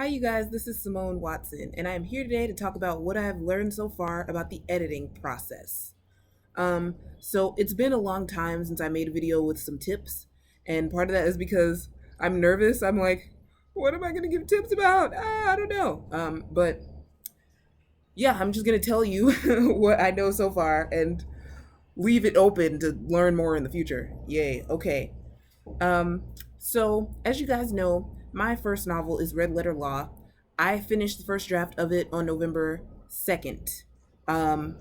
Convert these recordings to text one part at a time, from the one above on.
Hi, you guys. This is Simone Watson, and I am here today to talk about what I have learned so far about the editing process. So it's been a long time since I made a video with some tips, and part of that is because I'm nervous. I'm like, what am I going to give tips about? I don't know. But yeah, I'm just going to tell you what I know so far and leave it open to learn more in the future. Yay. Okay. So, as you guys know, my first novel is Red Letter Law. I finished the first draft of it on November 2nd. Um,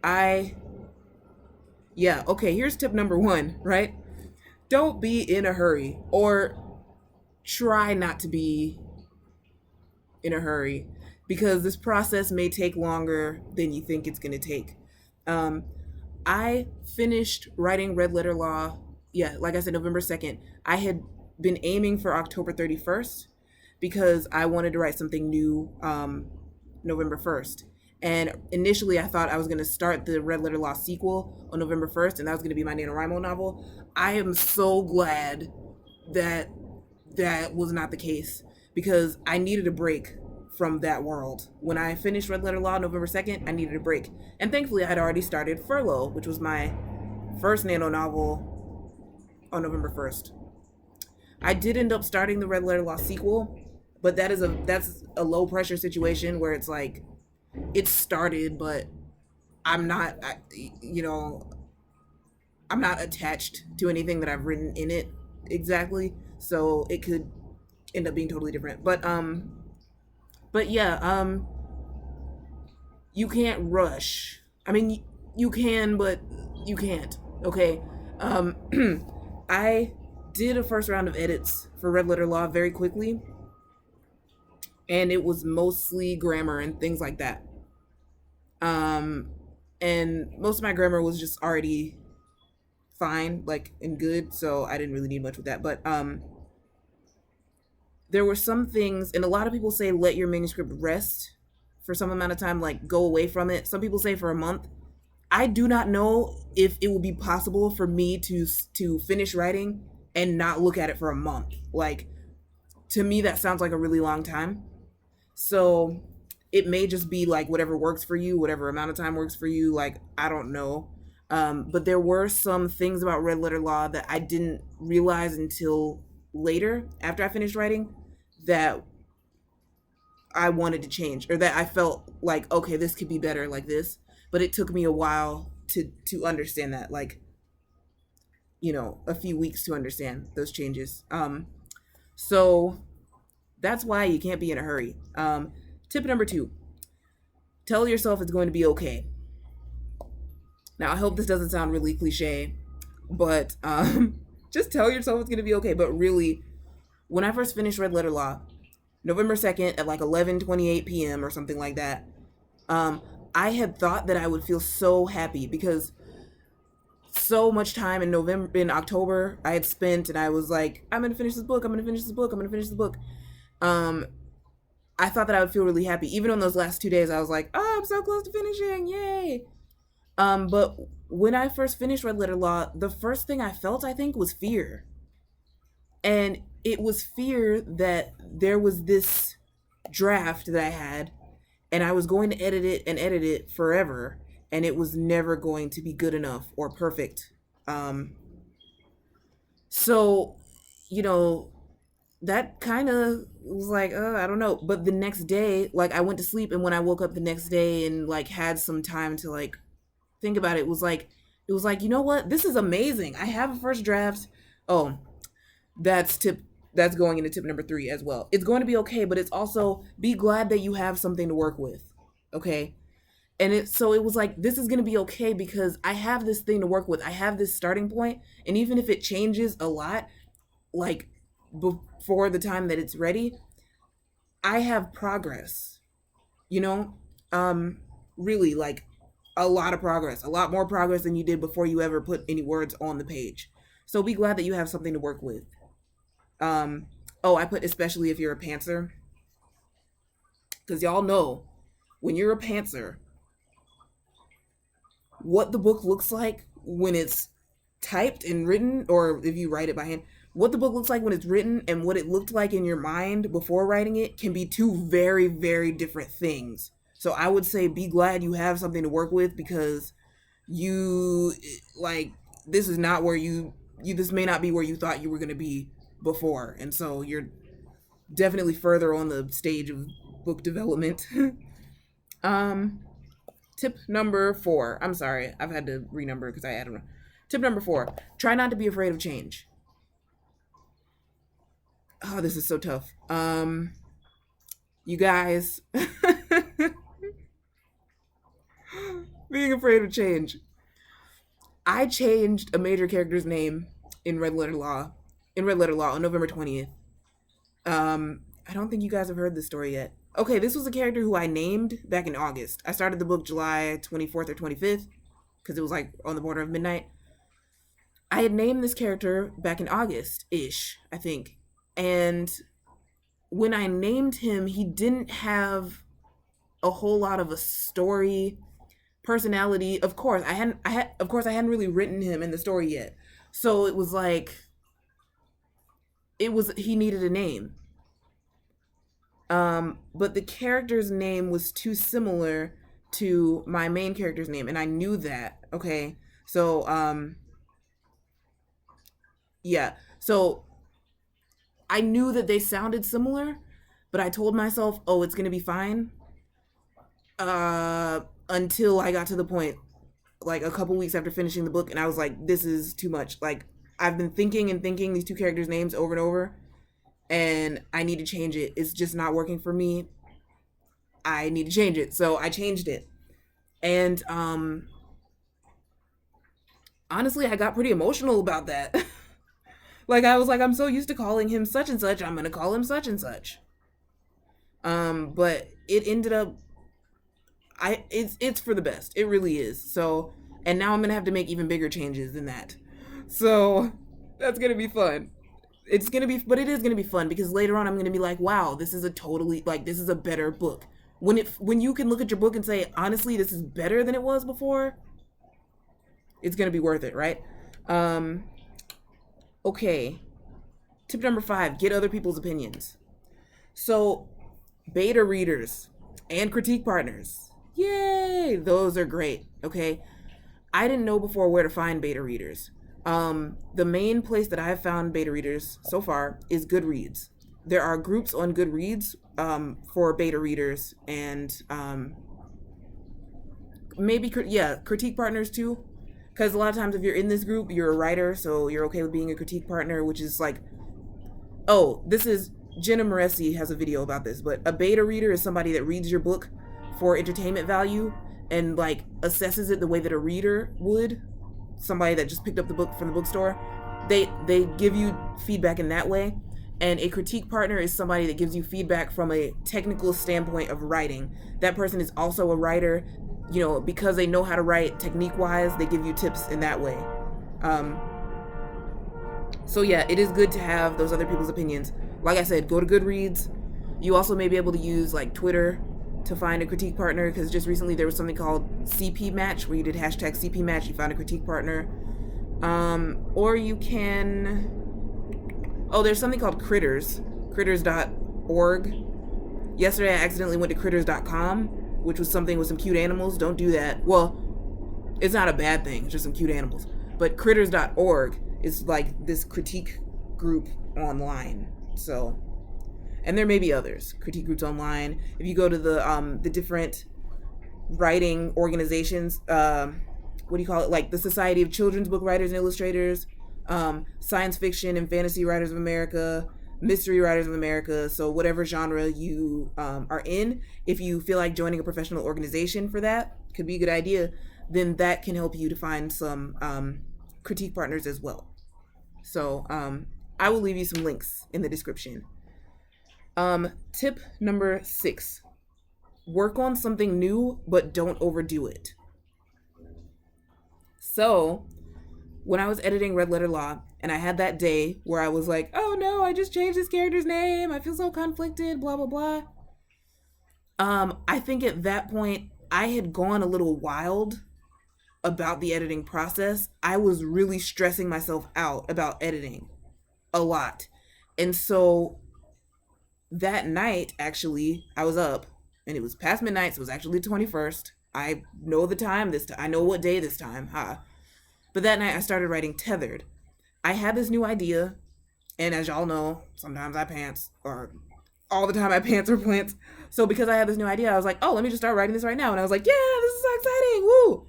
I, yeah, okay, here's tip number one, right? Don't be in a hurry, or try not to be in a hurry, because this process may take longer than you think it's going to take. Um, I finished writing Red Letter Law, yeah, like I said, November 2nd. I had been aiming for October 31st because I wanted to write something new November 1st. And initially, I thought I was going to start the Red Letter Law sequel on November 1st, and that was going to be my NaNoWriMo novel. I am so glad that that was not the case because I needed a break from that world. When I finished Red Letter Law November 2nd, I needed a break. And thankfully, I had already started Furlough, which was my first Nano novel on November 1st. I did end up starting the Red Letter Law sequel, but that's a low pressure situation where it's like it started, but I'm not, you know, I'm not attached to anything that I've written in it exactly, so it could end up being totally different. But yeah, you can't rush. I mean, you can, but you can't. Okay. Um, I did a first round of edits for Red Letter Law very quickly, and it was mostly grammar and things like that. Um, and most of my grammar was just already fine, like and good, so I didn't really need much with that. But there were some things, and a lot of people say let your manuscript rest for some amount of time, like go away from it. Some people say for a month. I do not know if it will be possible for me to finish writing and not look at it for a month. Like, to me that sounds like a really long time. So it may just be like whatever works for you, whatever amount of time works for you. Like, I don't know. But there were some things about Red Letter Law that I didn't realize until later, after I finished writing, that I wanted to change, or that I felt like, okay, this could be better like this. But it took me a while to understand that, like, a few weeks to understand those changes. So that's why you can't be in a hurry. Tip number two: tell yourself it's going to be okay. Now, I hope this doesn't sound really cliche, but just tell yourself it's going to be okay. But really, when I first finished Red Letter Law, November 2nd at like 11:28 p.m. or something like that, I had thought that I would feel so happy because so much time in October I had spent, and I was like, I'm gonna finish this book, I'm gonna finish this book, I'm gonna finish this book. Um, I thought that I would feel really happy. Even on those last 2 days, I was like, oh, I'm so close to finishing, yay! But when I first finished Red Letter Law, the first thing I felt, I think, was fear. And it was fear that there was this draft that I had, and I was going to edit it forever, and it was never going to be good enough or perfect. Um, so, you know, that kind of was like, I don't know. But the next day, like, I went to sleep, and when I woke up the next day and like had some time to like think about it, it was like, you know what? This is amazing. I have a first draft. Oh, that's tip that's going into tip number three as well. It's going to be okay, but it's also be glad that you have something to work with. Okay. And it was like, this is going to be okay because I have this thing to work with. I have this starting point, and even if it changes a lot, like before the time that it's ready, I have progress. You know, really, like, a lot of progress, a lot more progress than you did before you ever put any words on the page. So be glad that you have something to work with. Um, oh, I put especially if you're a pantser, because y'all know when you're a pantser, what the book looks like when it's typed and written, or if you write it by hand, what the book looks like when it's written and what it looked like in your mind before writing it can be two very, very different things. So I would say be glad you have something to work with, because you like this is not where you this may not be where you thought you were going to be before, and so you're definitely further on the stage of book development. um Tip number 4. I'm sorry, I've had to renumber because I added one. Tip number 4: try not to be afraid of change. Oh, this is so tough. You guys, being afraid of change. I changed a major character's name in Red Letter Law, on November 20th. I don't think you guys have heard this story yet. Okay, this was a character who I named back in August. I started the book July 24th or 25th because it was like on the border of midnight. I had named this character back in August-ish, I think. And when I named him, he didn't have a whole lot of a story, personality. Of course, I hadn't really written him in the story yet. So it was like he needed a name. But the character's name was too similar to my main character's name, and I knew that. Okay. So yeah. So I knew that they sounded similar, but I told myself, "Oh, it's going to be fine." Until I got to the point like a couple weeks after finishing the book, and I was like, this is too much. Like, I've been thinking and thinking these two characters' names over and over, and I need to change it. It's just not working for me. I need to change it. So I changed it. And honestly, I got pretty emotional about that. Like, I was like, I'm so used to calling him such and such, I'm going to call him such and such. But it ended up it's for the best. It really is. So, and now I'm going to have to make even bigger changes than that. So, that's going to be fun. But it is going to be fun because later on I'm going to be like, wow, this is a better book. When you can look at your book and say, honestly, this is better than it was before, it's going to be worth it, right? Okay. Tip number 5, get other people's opinions. So, beta readers and critique partners. Yay! Those are great, okay? I didn't know before where to find beta readers. The main place that I've found beta readers so far is Goodreads. There are groups on Goodreads for beta readers and critique partners too. Because a lot of times if you're in this group, you're a writer, so you're okay with being a critique partner, which is like, Jenna Moresi has a video about this, but a beta reader is somebody that reads your book for entertainment value and like assesses it the way that a reader would. Somebody that just picked up the book from the bookstore. They give you feedback in that way. And a critique partner is somebody that gives you feedback from a technical standpoint of writing. That person is also a writer, because they know how to write technique-wise, they give you tips in that way. So yeah, it is good to have those other people's opinions. Like I said, go to Goodreads. You also may be able to use like Twitter to find a critique partner, because just recently there was something called CP Match where you did hashtag CP Match, you found a critique partner. Or you can, there's something called critters.org. Yesterday I accidentally went to critters.com, which was something with some cute animals. Don't do that. Well, it's not a bad thing, it's just some cute animals. But critters.org is like this critique group online. So, and there may be others, critique groups online. If you go to the different writing organizations, like the Society of Children's Book Writers and Illustrators, Science Fiction and Fantasy Writers of America, Mystery Writers of America. So whatever genre you are in, if you feel like joining a professional organization for that, could be a good idea, then that can help you to find some critique partners as well. So I will leave you some links in the description. Tip number 6, work on something new, but don't overdo it. So when I was editing Red Letter Law, and I had that day where I was like, oh no, I just changed this character's name, I feel so conflicted, blah, blah, blah. I think at that point, I had gone a little wild about the editing process. I was really stressing myself out about editing. a lot. And so that night, actually, I was up and it was past midnight, so it was actually the 21st. I know the time this time. I know what day this time. Huh. But that night I started writing Tethered. I had this new idea, and as y'all know, sometimes I pants, or all the time I pants or plants. So because I had this new idea, I was like, oh, let me just start writing this right now. And I was like, yeah, this is so exciting. Woo!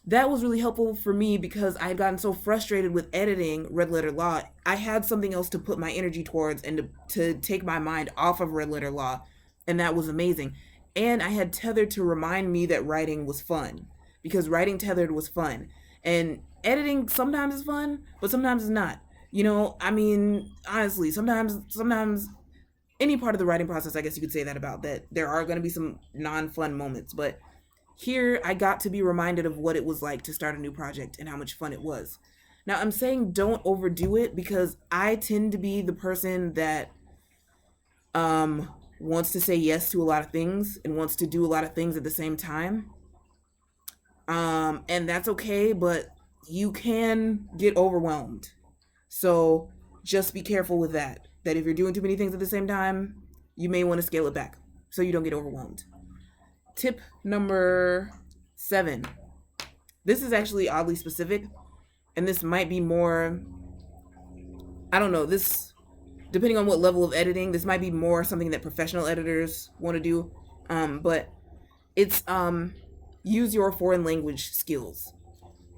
That was really helpful for me because I had gotten so frustrated with editing Red Letter Law. I had something else to put my energy towards and to take my mind off of Red Letter Law. And that was amazing. And I had Tethered to remind me that writing was fun, because writing Tethered was fun. And editing sometimes is fun, but sometimes it's not. I mean, honestly, sometimes any part of the writing process, I guess you could say that about, that there are going to be some non-fun moments, but here I got to be reminded of what it was like to start a new project and how much fun it was. Now, I'm saying don't overdo it because I tend to be the person that wants to say yes to a lot of things and wants to do a lot of things at the same time. And that's okay, but you can get overwhelmed. So just be careful with that. That if you're doing too many things at the same time, you may want to scale it back so you don't get overwhelmed. Tip number 7. This is actually oddly specific, and this might be more, I don't know, this, depending on what level of editing, this might be more something that professional editors want to do. But it's use your foreign language skills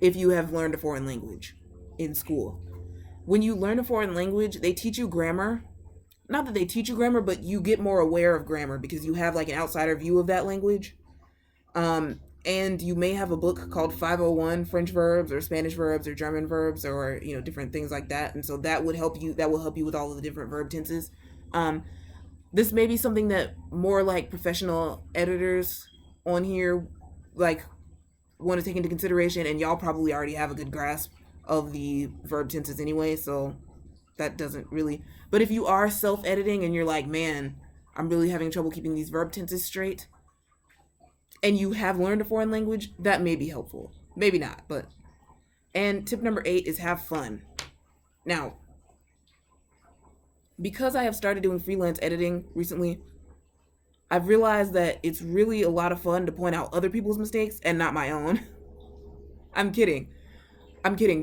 if you have learned a foreign language in school. When you learn a foreign language, they teach you grammar. Not that they teach you grammar, but you get more aware of grammar because you have like an outsider view of that language. And you may have a book called 501 French verbs or Spanish verbs or German verbs, or different things like that. And so that will help you with all of the different verb tenses. This may be something that more like professional editors on here like want to take into consideration, and y'all probably already have a good grasp of the verb tenses anyway, so that doesn't really. But if you are self-editing and you're like, man, I'm really having trouble keeping these verb tenses straight, and you have learned a foreign language, that may be helpful. Maybe not, but. And tip number 8 is have fun. Now, because I have started doing freelance editing recently, I've realized that it's really a lot of fun to point out other people's mistakes and not my own. I'm kidding,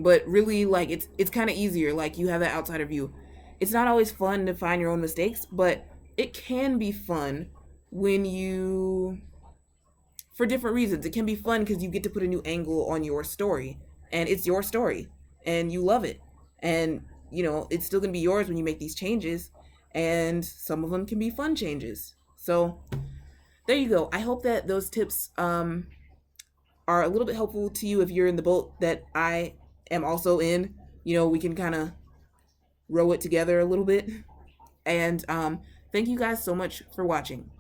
but really, like, it's kind of easier. Like, you have that outsider view. It's not always fun to find your own mistakes, but it can be fun when you, for different reasons. It can be fun because you get to put a new angle on your story, and it's your story, and you love it, and it's still gonna be yours when you make these changes, and some of them can be fun changes. So there you go. I hope that those tips are a little bit helpful to you if you're in the boat that I am also in. We can kind of row it together a little bit. And thank you guys so much for watching.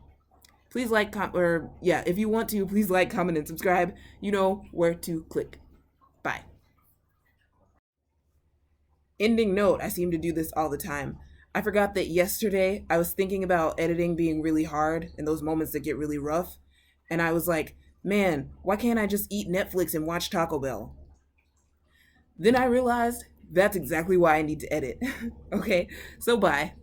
Please like, if you want to, please like, comment, and subscribe. You know where to click. Bye. Ending note, I seem to do this all the time. I forgot that yesterday I was thinking about editing being really hard and those moments that get really rough. And I was like, man, why can't I just eat Netflix and watch Taco Bell? Then I realized that's exactly why I need to edit. Okay, so bye.